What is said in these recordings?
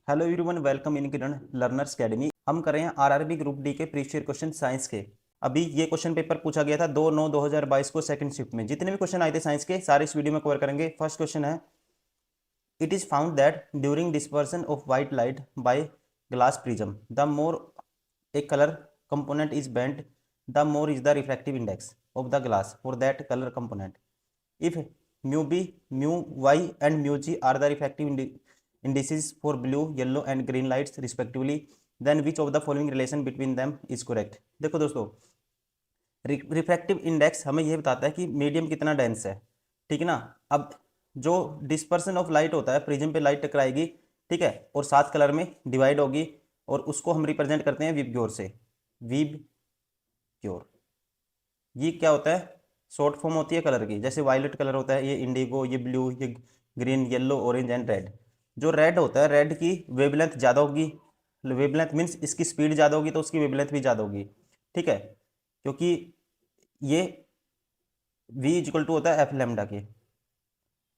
Hello everyone, welcome in Kiran learners academy. हम कर रहे हैं आरआरबी ग्रुप डी के प्रीवियस ईयर क्वेश्चन साइंस के। अभी ये क्वेश्चन पेपर पूछा गया था 2/9/2022 को सेकंड शिफ्ट में। जितने भी क्वेश्चन आए थे साइंस के सारे इस वीडियो में कवर करेंगे। फर्स्ट क्वेश्चन है, it is found that during dispersion of white light by glass prism the more A colour component is bent the more is the refractive index of the glass for that colour component. If mu b, mu y and mu g are the refractive indices for blue, yellow and green lights respectively, then which of the following relation between them is correct? देखो दोस्तों, refractive index हमें यह बताता है कि medium कितना dense है। ठीक है ना। अब जो डिस्पर्सन ऑफ लाइट होता है, प्रिज्म पे लाइट टकराएगी, ठीक है, और 7 कलर में डिवाइड होगी, और उसको हम रिप्रेजेंट करते हैं विबग्योर से। विबग्योर ये क्या होता है? शॉर्ट फॉर्म होती है कलर की। जैसे वायलेट कलर होता है, ये इंडिगो, ये ब्लू, ये green, yellow, orange and red. जो रेड होता है, रेड की वेवलेंथ ज़्यादा होगी। वेवलेंथ मीन्स इसकी स्पीड ज़्यादा होगी तो उसकी वेवलेंथ भी ज़्यादा होगी। ठीक है, क्योंकि ये v इक्वल टू होता है एफ लेमडा के।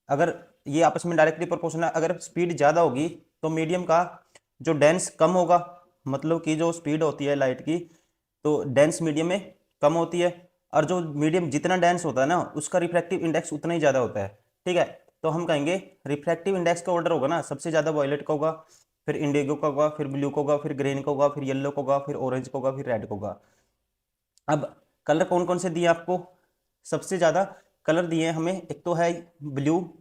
अगर ये आपस में डायरेक्टली प्रोपोर्शनल है, अगर स्पीड ज़्यादा होगी तो मीडियम का जो डेंस कम होगा, मतलब कि जो स्पीड होती है लाइट की, तो डेंस मीडियम में कम होती है, और जो मीडियम जितना डेंस होता है ना, उसका रिफ्रैक्टिव इंडेक्स उतना ही ज़्यादा होता है। ठीक है, तो हम कहेंगे रिफ्रैक्टिव इंडेक्स का ऑर्डर होगा ना, सबसे ज़्यादा वॉयलेट का होगा, फिर इंडिगो का होगा, फिर ब्लू का होगा, फिर ग्रीन का होगा, फिर येलो का होगा, फिर ऑरेंज का होगा, फिर रेड का होगा। अब कलर कौन कौन से दिए आपको? सबसे ज़्यादा कलर दिए हैं हमें, एक तो है blue,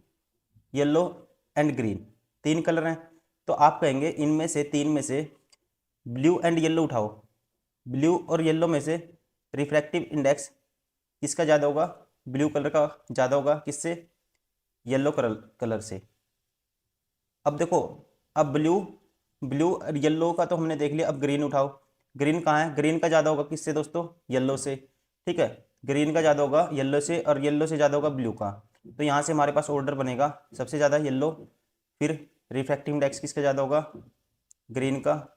yellow and green, 3 colour हैं। तो आप कहेंगे इनमें से 3 में से ब्लू एंड येलो उठाओ। ब्लू और येलो में से रिफ्रैक्टिव इंडेक्स किसका ज़्यादा होगा? ब्लू कलर का ज़्यादा होगा। किससे? येलो कलर से। अब देखो, अब ब्लू ब्लू और येलो का तो हमने देख लिया। अब ग्रीन उठाओ। ग्रीन कहाँ है? ग्रीन का ज़्यादा होगा किससे दोस्तों? येलो से। ठीक है, ग्रीन का ज़्यादा होगा येलो से, और येलो से ज़्यादा होगा ब्लू का। तो यहाँ से हमारे पास ऑर्डर बनेगा, सबसे ज़्यादा येलो, फिर रिफ्रैक्टिव इंडेक्स किसका ज़्यादा होगा? ग्रीन का,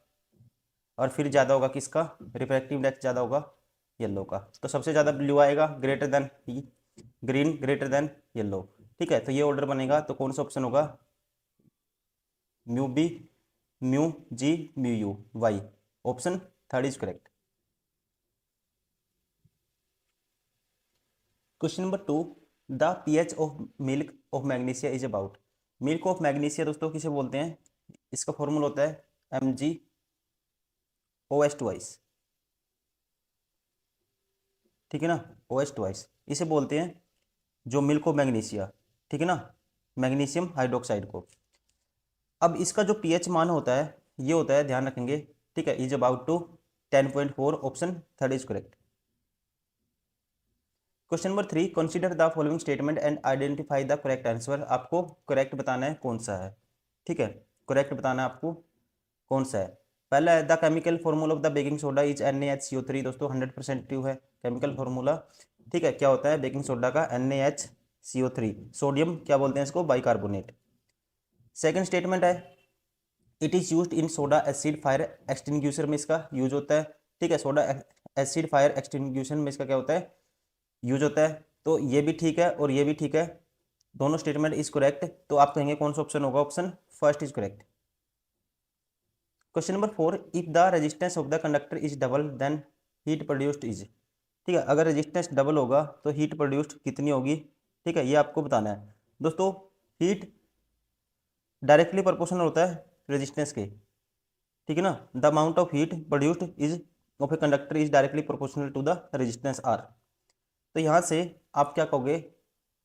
और फिर ज़्यादा होगा किसका? रिफ्रैक्टिव इंडेक्स ज़्यादा होगा येलो का। तो सबसे ज़्यादा ब्लू आएगा, greater than green, greater than yellow. ठीक है, तो ये ऑर्डर बनेगा। तो कौन सा ऑप्शन होगा? Mu B, mu G, mu U, Y. Option third is correct. Question number 2, the pH of milk of magnesia is about. Milk of magnesia दोस्तों किसे बोलते हैं? इसका फॉर्मूला होता है MgOH2। ठीक है ना, OH2 इसे बोलते हैं जो मिल्क ऑफ मैग्नीशिया। ठीक है ना, मैग्नीशियम हाइड्रोक्साइड को। अब इसका जो पीएच मान होता है, ये होता है, ध्यान रखेंगे, ठीक है, is about to 10.4। Option third is correct. Question number 3, consider the following statement and identify the correct answer. आपको करेक्ट बताना है कौन सा है। ठीक है, करेक्ट बताना है आपको कौन सा है। पहला है, the chemical formula of the baking soda is NaHCO3। दोस्तों 100% ट्रू है केमिकल फॉर्मूला। ठीक है, क्या होता है बेकिंग सोडा का? NaHCO3। सोडियम क्या बोलते हैं इसको? बाइकार्बोनेट। सेकंड स्टेटमेंट है, it is used in soda acid fire extinguisher में इसका यूज होता है। ठीक है, सोडा एसिड फायर एक्सटिंग्यूशन में इसका क्या होता है? यूज होता है। तो ये भी ठीक है और ये भी ठीक है, दोनों स्टेटमेंट इज करेक्ट। तो आप कहेंगे कौन सा ऑप्शन होगा? Option first is correct. Question number 4, if the resistance of the conductor is double then heat produced is. ठीक है, अगर रेजिस्टेंस डबल होगा तो हीट प्रोड्यूस्ड कितनी होगी? ठीक है, ये आपको बताना है दोस्तों। हीट डायरेक्टली प्रोपोर्शनल होता है रेजिस्टेंस के। ठीक है ना, the amount of heat produced is of a conductor is directly proportional to the resistance R. तो यहाँ से आप क्या कहोगे?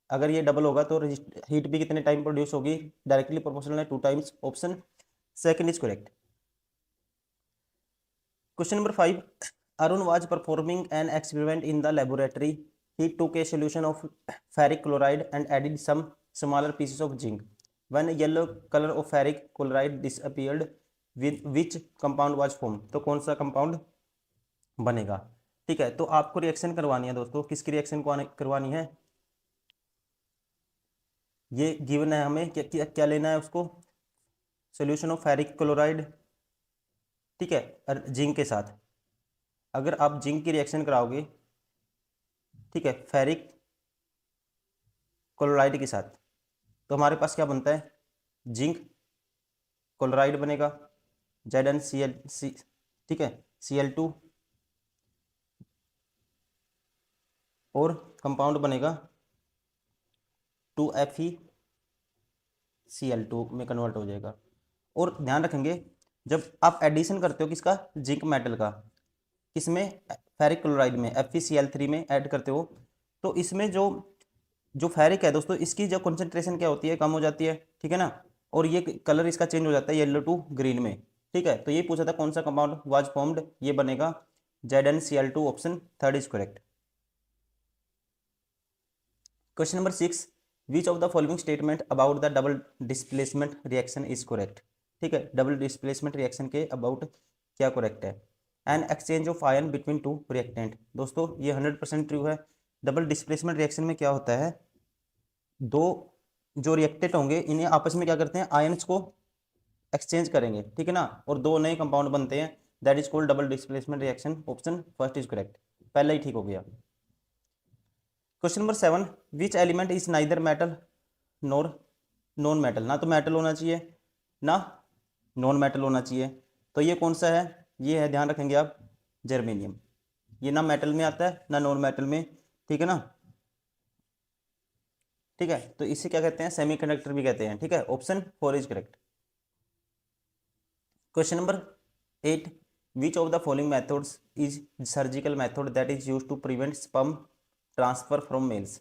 अगर ये डबल होगा तो हीट भी कितने टाइम प्रोड्यूस होगी? डायरेक्टली प्रोपोर्शनल है 2 times. Option second is correct. Question number 5, Arun was performing an experiment in the laboratory. He took a solution of ferric chloride and added some smaller pieces of zinc. When yellow colour of ferric chloride disappeared, with which compound was form. तो कौन सा compound बनेगा? ठीक है, तो आपको reaction करवानी है दोस्तों। किसकी रिएक्शन को करवानी है? ये गिवन है हमें, क्या क्या, क्या लेना है उसको? सोल्यूशन ऑफ फेरिक क्लोराइड, ठीक है, और जिंक के साथ। अगर आप जिंक की रिएक्शन कराओगे, ठीक है, फेरिक क्लोराइड के साथ, तो हमारे पास क्या बनता है? जिंक क्लोराइड बनेगा ZnCl, ठीक है, Cl2, और कंपाउंड बनेगा 2FeCl2 में कन्वर्ट हो जाएगा। और ध्यान रखेंगे जब आप एडिशन करते हो किसका, जिंक मेटल का, किसमें, फेरिक क्लोराइड में FeCl3 में ऐड करते हो, तो इसमें जो जो फेरिक है दोस्तों, इसकी जो कंसंट्रेशन क्या होती है, कम हो जाती है, ठीक है ना, और ये कलर इसका चेंज हो जाता है येलो टू ग्रीन में, ठीक है। तो ये पूछा था कौन सा कंपाउंड वाज फॉर्म्ड, ये बनेगा ZnCl2, option third is correct. Question number 6, which of the following statement about the double displacement reaction is correct, ठीक है, डबल डिस्प्लेसमेंट रिएक्शन के अबाउट क्या करेक्ट है। An exchange of ion between two reactant, दोस्तों ये 100% true है। Double displacement reaction में क्या होता है, दो जो रिएक्टेंट होंगे इन्हें आपस में क्या करते हैं, आयन्स को एक्सचेंज करेंगे, ठीक है ना, और दो नए कंपाउंड बनते हैं, that is called double displacement reaction, option first is correct, पहला ही ठीक हो गया। Question number 7, which element is neither metal nor non metal, ना तो मेटल होना चाहिए ना नॉन मेटल होना चाहिए, तो ये कौन सा है, ये है, ध्यान रखेंगे आप, जर्मेनियम। ये ना मेटल में आता है ना नॉन मेटल में, ठीक है ना, ठीक है, तो इसे क्या कहते हैं, सेमीकंडक्टर भी कहते हैं, ठीक है, option 4 is correct. Question number 8, which of the following methods is surgical method that is used to prevent sperm transfer from males,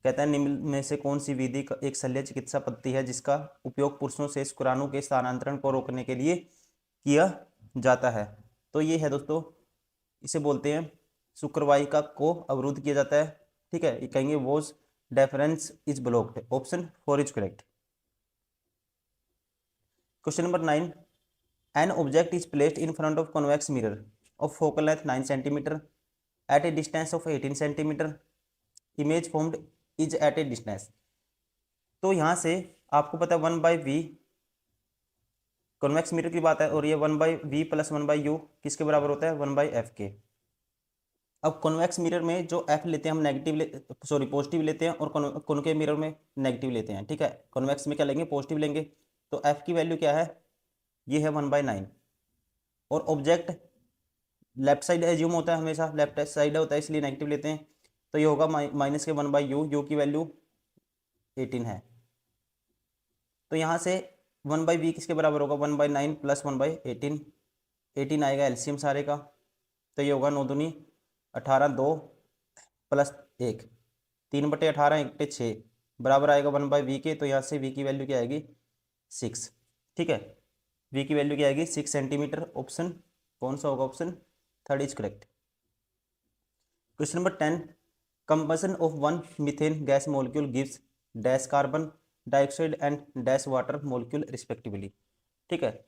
कहता है निम्न में से कौन सी विधि एक शल्य चिकित्सा पद्धति है जिसका उपयोग पुरुषों से शुक्राणु के स्थानांतरण को रोकने के लिए किया जाता है, तो ये है दोस्तों, इसे बोलते हैं शुक्रवाहिका को अवरुद्ध किया जाता है, ठीक है, ये कहेंगे vas deference is blocked, option 4 is correct. Question number 9, an object is placed in front of convex mirror of focal length 9 centimetre at a distance of 18 centimetre, image formed is at a distance, तो यहाँ से आपको पता है 1/v convex mirror की बात है, और ये 1/v प्लस 1/u किसके बराबर होता है, 1/f के। अब कॉन्वेक्स मिरर में जो f लेते हैं हम नेगेटिव सॉरी पॉजिटिव लेते हैं, और कॉनकेव मिरर में नेगेटिव लेते हैं, ठीक है, कॉन्वेक्स में क्या लेंगे, पॉजिटिव लेंगे, तो f की वैल्यू क्या है, ये है 1/9, और ऑब्जेक्ट लेफ्ट साइड एज्यूम होता है, हमेशा लेफ्ट साइड होता है इसलिए नेगेटिव लेते हैं, तो ये होगा माइनस के 1/u, u की वैल्यू 18 है, तो यहाँ से 1/v किसके बराबर होगा, 1/9 प्लस 1/18, 18 आएगा एलसीएम सारे का, तो ये होगा 9 दूनी 18, 2 प्लस 1, 3/18, 1/6 बराबर आएगा 1/v के, तो यहाँ से v की वैल्यू क्या आएगी, 6, ठीक है, v की वैल्यू क्या आएगी 6 सेंटीमीटर, ऑप्शन कौन सा होगा, option third is correct. Question number 10, combustion of one methane gas molecule gives dash carbon dioxide and dash water molecule respectively, ठीक है,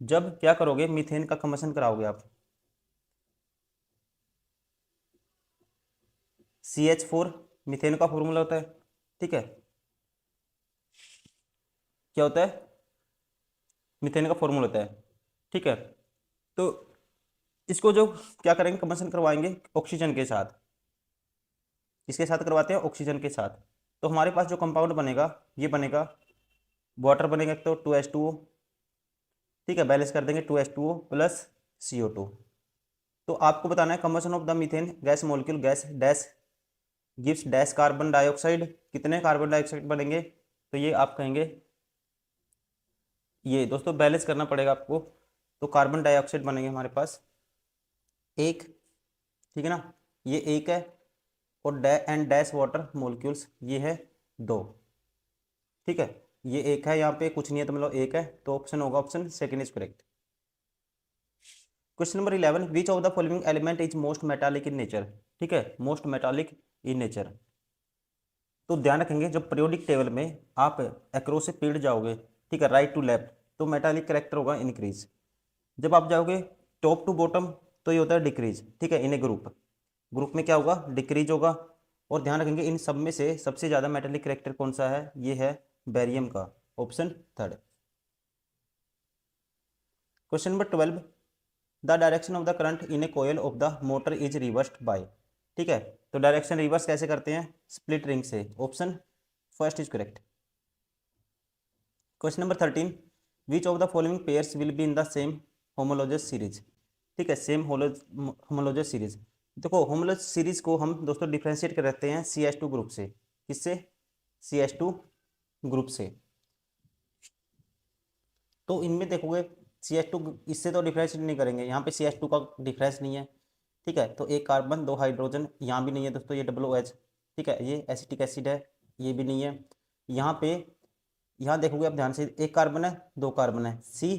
जब क्या करोगे, मीथेन का कंबशन कराओगे आप, CH4 मीथेन का फॉर्मूला होता है, ठीक है, क्या होता है, मीथेन का फॉर्मूला होता है, ठीक है, तो इसको जो क्या करेंगे, कंबशन करवाएंगे ऑक्सीजन के साथ, किसके साथ करवाते हैं, ऑक्सीजन के साथ, तो हमारे पास जो कंपाउंड बनेगा ये बनेगा वाटर बनेगा, तो 2H2O, ठीक है, बैलेंस कर देंगे 2H2O प्लस CO2, तो आपको बताना है combustion of the methane gas molecule gas dash gives dash carbon dioxide, कितने कार्बन डाइऑक्साइड बनेंगे, तो ये आप कहेंगे, ये दोस्तों बैलेंस करना पड़ेगा आपको, तो कार्बन डाइऑक्साइड बनेंगे हमारे पास एक, ठीक है ना, ये एक है, और एंड डैश वाटर मॉलिक्यूल्स ये है 2, ठीक है, ये एक है, यहाँ पे कुछ नहीं है तो मतलब एक है, तो ऑप्शन होगा option second is correct. Question number 11, which of the following element is most metallic in nature, ठीक है, मोस्ट मेटालिक इन नेचर, तो ध्यान रखेंगे जब पीरियोडिक टेबल में आप एक्रॉस से पीरियड जाओगे, ठीक है, राइट टू लेफ्ट, तो मेटालिक करेक्टर होगा इंक्रीज, जब आप जाओगे टॉप टू बॉटम तो ये होता है डिक्रीज, ठीक है, इन ए ग्रुप, ग्रुप में क्या होगा, डिक्रीज होगा, और ध्यान रखेंगे इन सब में से सबसे ज़्यादा मेटालिक करेक्टर कौन सा है, ये है बेरियम का, option third. Question number 12, the direction of the current in a coil of the motor is reversed by, ठीक है, तो डायरेक्शन रिवर्स कैसे करते हैं, स्प्लिट रिंग से, option first is correct. Question number 13, which of the following pairs will be in the same homologous series. ठीक है, same homologous series. देखो होमोलॉजस सीरीज को हम दोस्तों डिफ्रेंशिएट कर रखते हैं CH2 ग्रुप से। किससे? CH2 ग्रुप से। तो इनमें देखोगे CH2 इससे तो डिफ्रेंशिएट नहीं करेंगे, यहाँ पे CH2 का डिफरेंस नहीं है। ठीक है, तो एक कार्बन दो हाइड्रोजन, यहाँ भी नहीं है दोस्तों, ये OH। ठीक है, ये एसिटिक एसिड है, ये भी नहीं है। यहाँ पे यहाँ देखोगे आप ध्यान से, एक कार्बन है दो कार्बन है C,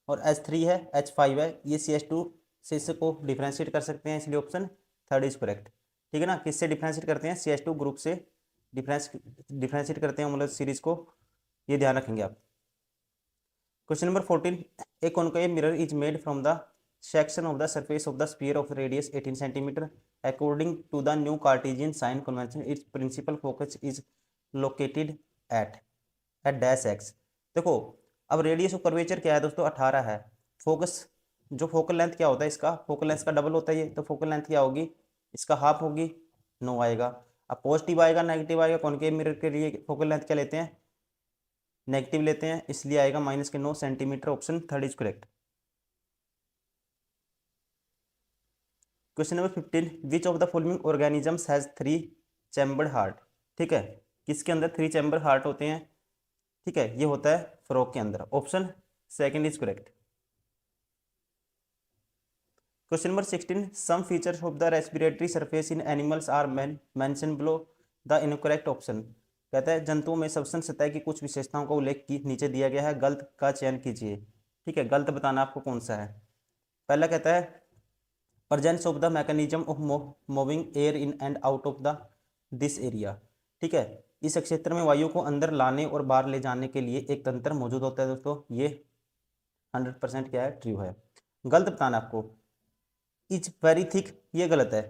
और H3 है H5 है, ये CH2 से इसको डिफ्रेंशिएट कर सकते हैं, इसलिए ऑप्शन थर्ड इज करेक्ट। ठीक है ना, किससे डिफ्रेंशिएट करते हैं? CH2 ग्रुप से डिफ्रेंशिएट करते हैं मतलब सीरीज को, ये ध्यान रखेंगे आप। Question number 14, a concave mirror is made from the section of the surface of the sphere of radius 18 centimetre according to the new Cartesian sign convention its principal focus is located at dash x. देखो अब radius of curvature क्या है दोस्तों? 18 है। Focus, जो focal length क्या होता है इसका? फोकल लेंथ का डबल होता है ये, तो फोकल लेंथ क्या होगी? इसका हाफ होगी, 9 आएगा। अब पॉजिटिव आएगा नेगेटिव आएगा, कॉनकेव मिरर के लिए फोकल लेंथ क्या लेते हैं? नेगेटिव लेते हैं, इसलिए आएगा -9 centimetre. Option third is correct. Question number 15, which of the following organisms has 3 chambered heart. ठीक है, किसके अंदर 3 चैम्बर हार्ट होते हैं? ठीक है, ये होता है फ्रॉग के अंदर। Option second is correct. Question number 16, some features of the respiratory surface in animals are mention below the incorrect option. कहता है जंतुओं में श्वसन सतह की कुछ विशेषताओं का उल्लेख की नीचे दिया गया है, गलत का चयन कीजिए। ठीक है, गलत बताना आपको कौन सा है। पहला कहता है presence of the mechanism of moving air in and out of the this area. ठीक है, इस क्षेत्र में वायु को अंदर लाने और बाहर ले जाने के लिए एक तंत्र मौजूद होता है दोस्तों, ये 100% क्या है? ट्रू है। गलत बताना आपको इज वेरी थिक, ये गलत है।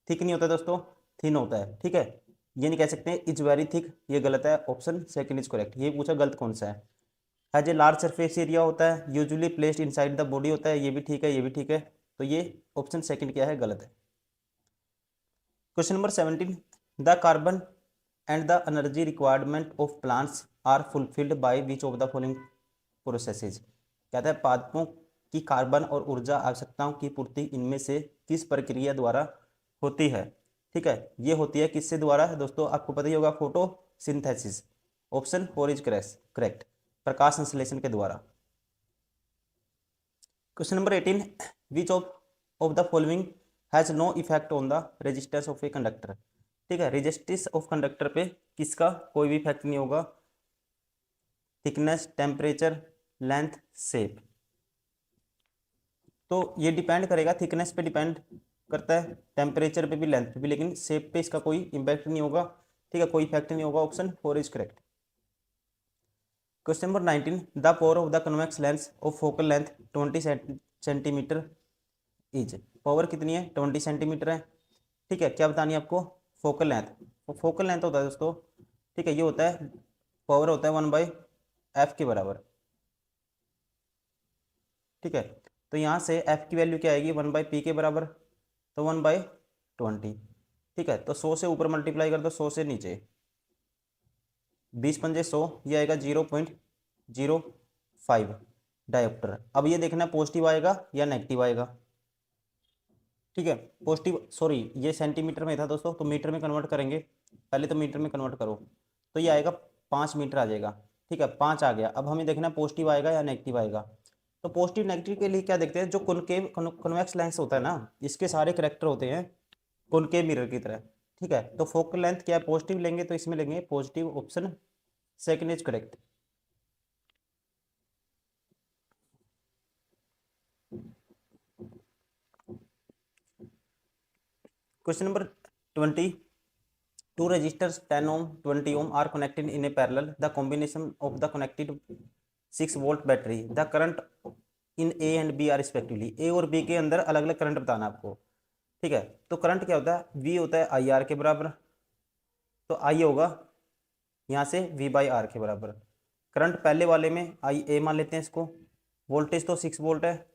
थिक नहीं होता दोस्तों, थिन होता है। ठीक है, ये नहीं कह सकते इज वेरी थिक, ये गलत है। Option second is correct. ये पूछा गलत कौन सा है। Has a large surface area होता है, usually placed inside the body होता है, ये भी ठीक है, ये भी ठीक है। तो ये ऑप्शन सेकंड क्या है? गलत है। Question number 17, the carbon and the energy requirement of plants are fulfilled by which of the following processes. कहता है पादपों की कार्बन और ऊर्जा आवश्यकताओं की पूर्ति इनमें से किस प्रक्रिया द्वारा होती है? ठीक है, ये होती है किससे द्वारा दोस्तों? आपको पता ही होगा, photosynthesis. Option four is correct, प्रकाश संश्लेषण के द्वारा। Question number 18, which of the following has no effect on the resistance of a conductor. ठीक है, रेजिस्टेंस ऑफ कंडक्टर पे किसका कोई भी इफेक्ट नहीं होगा? Thickness, temperature, length, shape. तो ये डिपेंड करेगा, थिकनेस पे डिपेंड करता है, टेम्परेचर पे भी, लेंथ पे भी, लेकिन शेप पे इसका कोई इंपैक्ट नहीं होगा। ठीक है, कोई इफेक्ट नहीं होगा। Option four is correct. Question number 19, the power of the convex lens of focal length 20 centimetre is. Power कितनी है? 20 सेंटीमीटर है। ठीक है, क्या बतानी है आपको? Focal length. फोकल लेंथ होता है दोस्तों, ठीक है, ये होता है पावर होता है 1/f के बराबर। ठीक है, तो यहाँ से f की वैल्यू क्या आएगी? 1/p के बराबर, तो 1/20। ठीक है, तो 100 से ऊपर मल्टीप्लाई कर दो, 100 से नीचे 20 पंजे 100, ये आएगा 0.05 डायोप्टर। अब ये देखना पॉजिटिव आएगा या नेगेटिव आएगा। ठीक है, पॉजिटिव, सॉरी ये सेंटीमीटर में था दोस्तों, तो मीटर में कन्वर्ट करेंगे। पहले तो मीटर में कन्वर्ट करो, तो ये आएगा 5 मीटर आ जाएगा। ठीक है, 5 आ गया। अब हमें देखना पॉजिटिव आएगा या नेगेटिव आएगा। तो पॉजिटिव नेगेटिव के लिए क्या देखते हैं? जो कॉनकेव कन्वेक्स लेंस होता है ना, इसके सारे करेक्टर होते हैं कॉनकेव मिरर की तरह। ठीक है, तो फोकल लेंथ क्या है? पॉजिटिव लेंगे तो इसमें लेंगे positive. Option second is correct. Question number 20, two resistors 10 ohm 20 ohm are connected in a parallel. The combination of the connected 6 volt battery, the current in A and B are respectively। A और B के अंदर अलग अलग current बताना आपको। ठीक है, तो करंट क्या होता है? V होता है IR के बराबर, तो I होगा यहाँ से V/R के बराबर। करंट पहले वाले में IA मान लेते हैं इसको। वोल्टेज तो 6 वोल्ट है,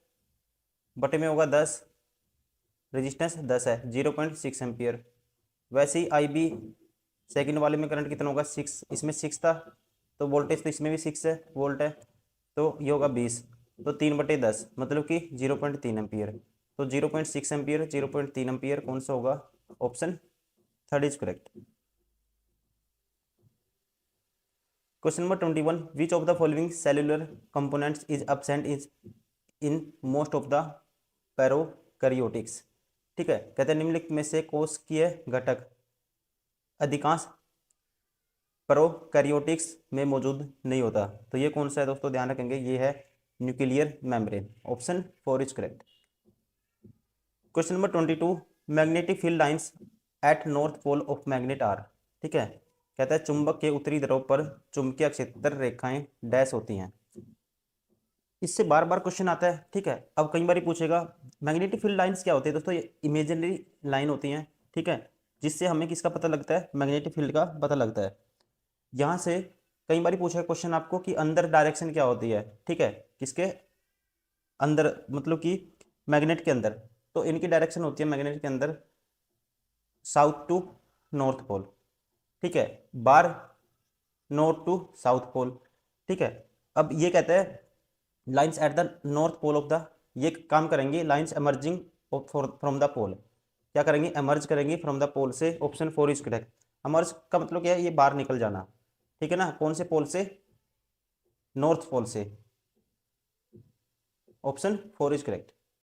बटे में होगा 10, रेजिस्टेंस 10 है, 0.6 एम्पियर। वैसे ही IB सेकंड वाले में करंट कितना होगा? 6, इसमें 6 था, तो वोल्टेज तो इसमें भी 6 है, वोल्ट है, तो ये होगा 20, तो 3/10 मतलब कि 0.3 एम्पियर। तो 0.6 एम्पियर, 0.3 एम्पियर कौन सा होगा? Option third is correct. Question number 21, which of the following cellular components is absent is in most of the prokaryotics. ठीक है, कहते हैं निम्नलिखित में से कोशिकीय घटक अधिकांश प्रोकैरियोटिक्स में मौजूद नहीं होता। तो ये कौन सा है दोस्तों? ध्यान रखेंगे, ये है nuclear membrane. Option 4 is correct. Question number 22, magnetic field lines at north pole of magnet are. ठीक है, कहता है चुंबक के उत्तरी ध्रुव पर चुंबकीय क्षेत्र रेखाएं डैश होती हैं। इससे बार बार क्वेश्चन आता है। ठीक है, अब कई बार पूछेगा मैग्नेटिक फील्ड लाइंस क्या होती है दोस्तों? ये इमेजिनरी लाइन होती हैं। ठीक है, जिससे हमें किसका पता लगता है? मैग्नेटिक फील्ड का पता लगता है। यहाँ से कई बार पूछा क्वेश्चन आपको कि अंदर डायरेक्शन क्या होती है। ठीक है, किसके अंदर? मतलब कि मैग्नेट के अंदर। तो इनकी डायरेक्शन होती है मैग्नेट के अंदर साउथ टू नॉर्थ पोल। ठीक है, bar north to south pole. ठीक है, अब ये कहते हैं lines at the north pole of the, ये काम करेंगे lines emerging from the pole. क्या करेंगे? एमर्ज करेंगे फ्रॉम द पोल से। Option 4 is correct. एमर्ज का मतलब क्या है? ये बाहर निकल जाना। ठीक है ना, कौन से पोल से? नॉर्थ पोल से। Option 4 is correct.